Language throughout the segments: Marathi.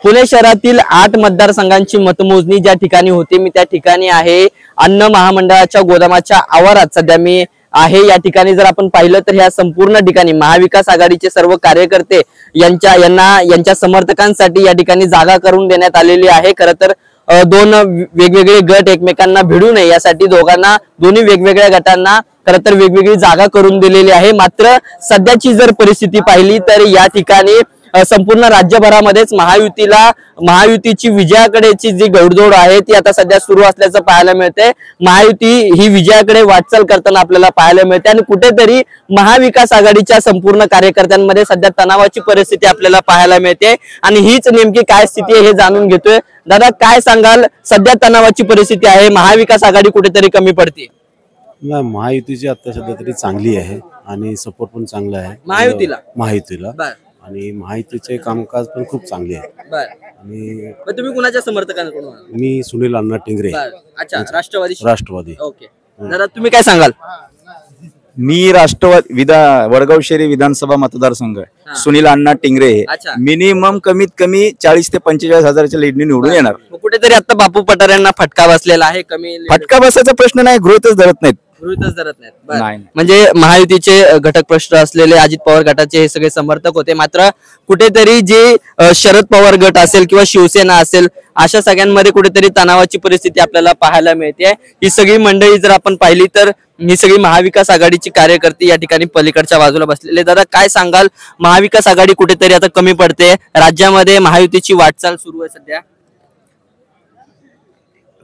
पुणे शहरातील 8 मतदारसंघांची मतमोजणी ज्या ठिकाणी होती मी त्या ठिकाणी आहे। अन्न महामंडळाच्या गोदामाच्या आवारात सध्या मी आहे। या ठिकाणी जर आपण पाहिलं तर ह्या संपूर्ण ठिकाणी महाविकास आघाडीचे सर्व कार्यकर्ते यांच्या समर्थकांसाठी या ठिकाणी जागा करून देण्यात आलेली आहे। खरं तर दोन वेगवेगळे गट एकमेकांना भिडू नये यासाठी दोन्ही वेगवेगळ्या गटांना खरं तर वेगवेगळी जागा करून दिलेली आहे। मात्र सध्याची जर परिस्थिती पाहिली तर या ठिकाणी संपूर्ण राज्यभरामध्येच महायुतीची विजयाकडेची जी घोडदौड आहे ती आता सध्या सुरू असल्याचं पाहायला मिळते। महायुती ही विजयाकडे वाटचाल करताना आपल्याला पाहायला मिळते आणि कुठेतरी महाविकास आघाडीच्या संपूर्ण कार्यकर्त्यांमध्ये सध्या तणावाची परिस्थिती आपल्याला पाहायला मिळते आणि हीच नेमकी काय स्थिती आहे हे जाणून घेतोय। दादा काय सांगाल, सध्या तणावाची परिस्थिती आहे, महाविकास आघाडी कुठेतरी कमी पडते? महायुतीची आता सध्या तरी चांगली आहे आणि सपोर्ट पण चांगला आहे महायुतीला आणि महायुतीचे कामकाज पण खूप चांगले आहे। आणि तुम्ही कुणाच्या समर्थकांकडून? मी सुनील अण्णा टिंगरे। अच्छा, राष्ट्रवादी। ओके दादा तुम्ही काय सांगाल? मी राष्ट्रवादी वडगाव शहरी विधानसभा मतदारसंघ सुनील अण्णा टिंगरे मिनिमम कमीत कमी 40 ते 45 हजाराच्या लीडने निवडून येणार। कुठेतरी आता बापू पठारे यांना फटका बसलेला आहे, कमी फटका बसायचा प्रश्न नाही, गृहीतच धरत नाहीत। म्हणजे महायुतीचे घटक प्रश्न असलेले अजित पवार गटाचे हे सगळे समर्थक होते, मात्र कुठेतरी जे शरद पवार गट असेल किंवा शिवसेना असेल अशा सगळ्यांमध्ये कुठेतरी तणावाची परिस्थिती आपल्याला पाहायला मिळते। ही सगळी मंडळी जर आपण पाहिली तर ही सगळी महाविकास आघाडीची कार्यकर्ते या ठिकाणी पलीकडच्या बाजूला बसलेले। दादा काय सांगाल, महाविकास आघाडी कुठेतरी आता कमी पडते, राज्यामध्ये महायुतीची वाटचाल सुरू आहे सध्या?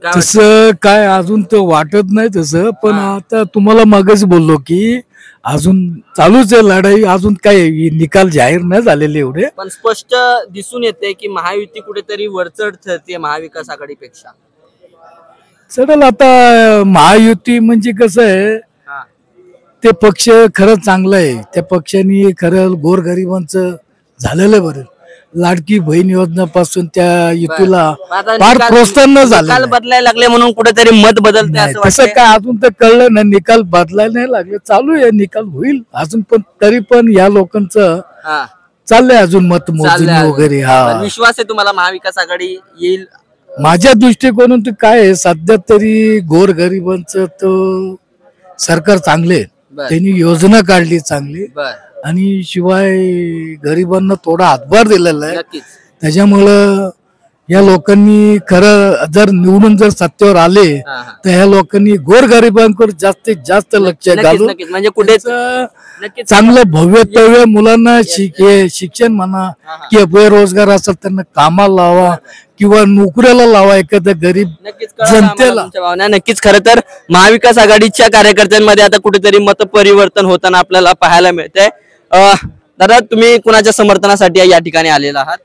तसं काय अजून तर वाटत नाही तसं, पण आता तुम्हाला मागच बोललो की अजून चालूच आहे लढाई, अजून काय निकाल जाहीर नाही झालेले एवढे, पण स्पष्ट दिसून येते की महायुती कुठेतरी वरचढ ठरते महाविकास आघाडीपेक्षा। चढल आता महायुती म्हणजे कसं आहे, ते पक्ष खरं चांगलं आहे, त्या पक्षाने खरं गोरगरिबांचं झालेलं बरं। लाडकी बहीण योजनेपासून त्या युतीला फार प्रोत्साहन झालं, बदलायला लागले म्हणून कुठेतरी मत बदलते तसं काय अजून तर कळलं नाही, निकाल बदलायला नाही लागले, चालू आहे निकाल होईल अजून, पण तरी पण या लोकांचं चाललंय अजून मतमोजणी वगैरे। विश्वास आहे तुम्हाला महाविकास आघाडी येईल? माझ्या दृष्टिकोनातून तर काय आहे, सध्या तरी गोरगरिबांचं तो सरकार चांगले, त्यांनी योजना काढली चांगली आणि शिवाय गरिबांना थोडा हातभार दिलेला आहे, त्याच्यामुळं या लोकांनी खरं जर निवडून जर सत्तेवर आले तर ह्या लोकांनी गोरगरिबांकडे जास्तीत जास्त लक्ष घालून म्हणजे कुठे चांगलं भव्यतव्य मुलांना शिक्षण म्हणा किंवा बेरोजगार असेल त्यांना कामाला लावा किंवा नोकऱ्याला लावा एखाद्या गरीब जनतेला। नक्कीच खरं तर महाविकास आघाडीच्या कार्यकर्त्यांमध्ये आता कुठेतरी मत परिवर्तन होताना आपल्याला पाहायला मिळतंय। दादा तुम्ही कुणाच्या समर्थनासाठी या ठिकाणी आलेला आहात?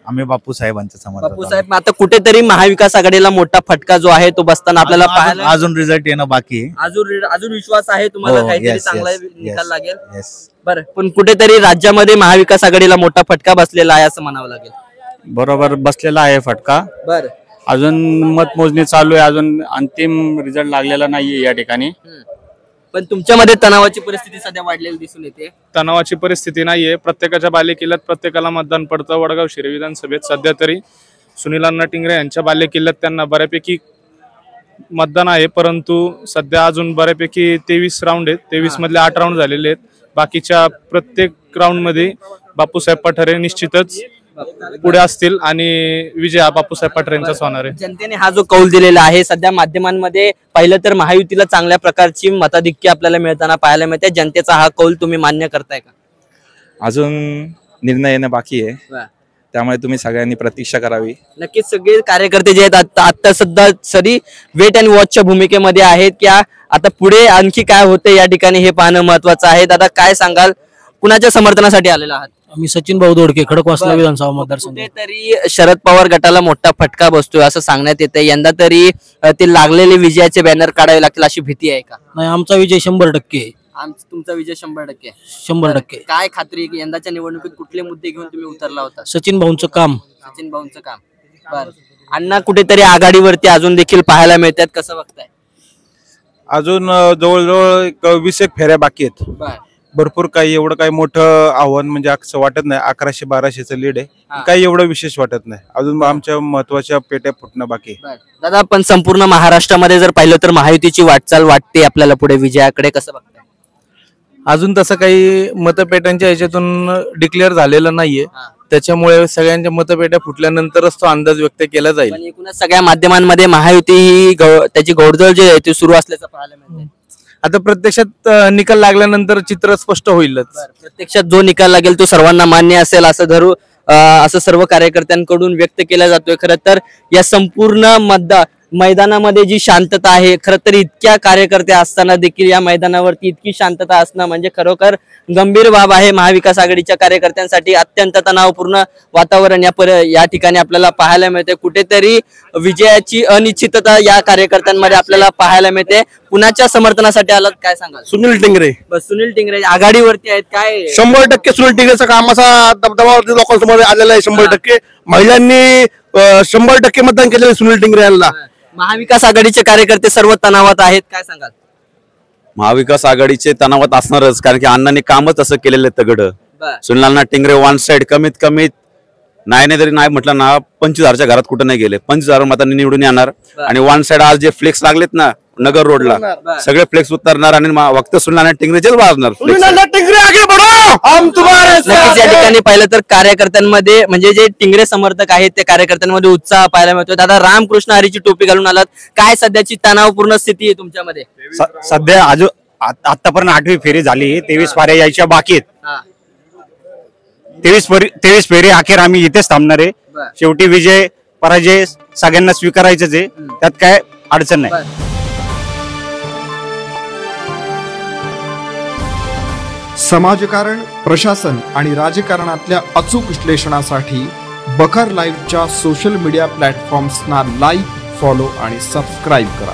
आम्ही बापू साहेबांच्या समर्थन। बापू साहेब, आता कुठेतरी महाविकास आघाडीला मोठा फटका जो आहे तो बसताना आपल्याला पाहायला, अजून रिझल्ट येणं बाकी आहे, अजून विश्वास आहे तुम्हाला काहीतरी चांगला निकाल लागेल? बरं, पण कुठेतरी राज्यामध्ये महाविकास आघाडीला मोठा फटका बसलेला आहे असं म्हणावं लागेल? बरोबर बसलेला आहे फटका। बरं, अजून मतमोजणी चालू आहे, अजून अंतिम रिझल्ट लागलेला नाहीये या ठिकाणी, पण तुमच्यामध्ये तणावाची परिस्थिती सध्या वाढलेली दिसून येते? तणावाची परिस्थिती नाहीये, प्रत्येकाच्या बालेकिल्ल्यात प्रत्येकाला मतदान पडतं। वडगाव शहरी विधानसभेत सध्या तरी सुनील अण्णा टिंगरे यांच्या बालेकिल्ल्यात त्यांना बऱ्यापैकी मतदान आहे, परंतु सध्या अजून बऱ्यापैकी 23 राऊंड आहेत, 23 मधले 8 राऊंड झालेले आहेत, बाकीच्या प्रत्येक राऊंड मध्ये बापूसाहेब पठारे निश्चितच पुढे असतील आणि विजय हा बापूसाहेब पठारे यांचाच होणार आहे। जनतेने हा जो कौल दिलेला आहे, सध्या माध्यमांमध्ये पाहिलं तर महायुतीला चांगल्या प्रकारची मताधिक्य आपल्याला मिळताना पाहायला मिळते, जनतेचा हा कौल तुम्ही मान्य करताय का? अजून निर्णय येणं बाकी आहे, त्यामुळे तुम्ही सगळ्यांनी प्रतीक्षा करावी। नक्कीच सगळे कार्यकर्ते जे आहेत आता सध्या सरी वेट अँड वॉचच्या भूमिकेमध्ये आहेत की आता पुढे आणखी काय होते या ठिकाणी हे पाहणं महत्वाचं आहे। दादा काय सांगाल, कुणाच्या समर्थनासाठी आलेला आहात? मी सचिन भाऊ दोडके, खडकवासला विधानसभा मतदारसंघ। तरी शरद पवार गटाला मोठा फटका बसतोय असं सांगण्यात येते, यंदा तरी ते लागलेले विजयाचे बॅनर काढावे लागतील अशी भीती आहे का? नाही, आमचा विजय 100% आहे। तुमचा विजय 100%? 100%। काय खात्री यंदाच्या निवडणुकीत कुठले मुद्दे घेऊन तुम्ही उतरला होता? सचिन भाऊंचं काम। सचिन भाऊंचं काम, बरं। अण्णा कुठेतरी आघाडीवरती अजून देखील पाहायला मिळतात, कसं बघताय? अजून जवळजवळ 20 फेऱ्या बाकी आहेत, भरपूर काही एवढं काही मोठं आव्हान म्हणजे असं वाटत नाही. 1100-1200चं लीड आहे, काही एवढं विशेष वाटत नाही. अजून आमच्या महत्वाच्या पेट्या फुटणं बाकी आहे. दादा, पण संपूर्ण महाराष्ट्रामध्ये जर पाहिलं तर महायुतीची वाटचाल वाटते आपल्याला पुढे विजयाकडे, कसं बघताय? अजून तसं काही मतपेट्यांच्या ह्याच्यातून डिक्लेअर झालेलं नाहीये, त्याच्यामुळे सगळ्यांच्या मतपेट्या फुटल्यानंतरच तो अंदाज व्यक्त केला जाईल. पण एकूणच सगळ्या माध्यमांमध्ये महायुती ही त्याची घोडदौड जी आहे ती सुरू असल्याचं पाहायला मिळतंय. आता प्रत्यक्षात निकाल लागल्यानंतर चित्र स्पष्ट होईलच. प्रत्यक्षात जो निकाल लागेल तो सर्वांना मान्य असेल असं सर्व कार्यकर्त्यांकडून व्यक्त केला जातोय. खरं तर या संपूर्ण मैदानामध्ये जी शांतता आहे, खरं तर इतक्या कार्यकर्ते असताना देखील या मैदानावरती इतकी शांतता असणं म्हणजे खरोखर गंभीर बाब आहे. महाविकास आघाडीच्या कार्यकर्त्यांसाठी अत्यंत तणावपूर्ण वातावरण या ठिकाणी आपल्याला पाहायला मिळते. कुठेतरी विजयाची अनिश्चितता या कार्यकर्त्यांमध्ये आपल्याला पाहायला मिळते. कुणाच्या समर्थनासाठी आलात काय सांगाल? सुनील टिंगरे. बस सुनील टिंगरे आघाडीवरती आहेत काय? 100% सुनील टिंगरेचा कामाचा दबदबा लोकांसमोर आलेला आहे. 100% महिलांनी 100% मतदान केलेलं सुनील टिंगरे यांना. महाविकास आघाडीचे कार्यकर्ते सर्व तणावात आहेत, काय सांगाल? महाविकास आघाडीचे तणावात असणारच, कारण की अण्णांनी कामच असं केलेलं आहे तगड. सुनील टिंगरे वन साइड कमीत कमी नाही तरी नाही म्हटलं ना 25,000च्या घरात कुठं नाही गेले. 25,000 मतांनी निवडून येणार. आणि वन साइड आज जे फ्लेक्स लागलेत ना नगर रोडला, सगळे फ्लेक्स उतरणार आणि फक्त सुनील टिंगरेचेच वाजणार. नक्कीच या ठिकाणी पाहिलं तर कार्यकर्त्यांमध्ये म्हणजे जे टिंगरे समर्थक आहेत त्या कार्यकर्त्यांमध्ये उत्साह पाहायला मिळतोय. दादा, रामकृष्ण हरीची टोपी घालून आलात, काय सध्याची तणावपूर्ण स्थिती आहे तुमच्यामध्ये? सध्या आतापर्यंत 8वी फेरी झाली, 23 फेऱ्या यायच्या बाकी आहेत. 23 फेरी अखेर आम्ही इथेच थांबणार आहे. शेवटी विजय पराजय सगळ्यांना स्वीकारायचंच आहे, त्यात काय अडचण नाही. समाजकारण, प्रशासन आणि राजकारणातल्या अचूक विश्लेषणासाठी बखर लाईव्हच्या सोशल मीडिया प्लॅटफॉर्म्सना लाईक, फॉलो आणि सबस्क्राईब करा.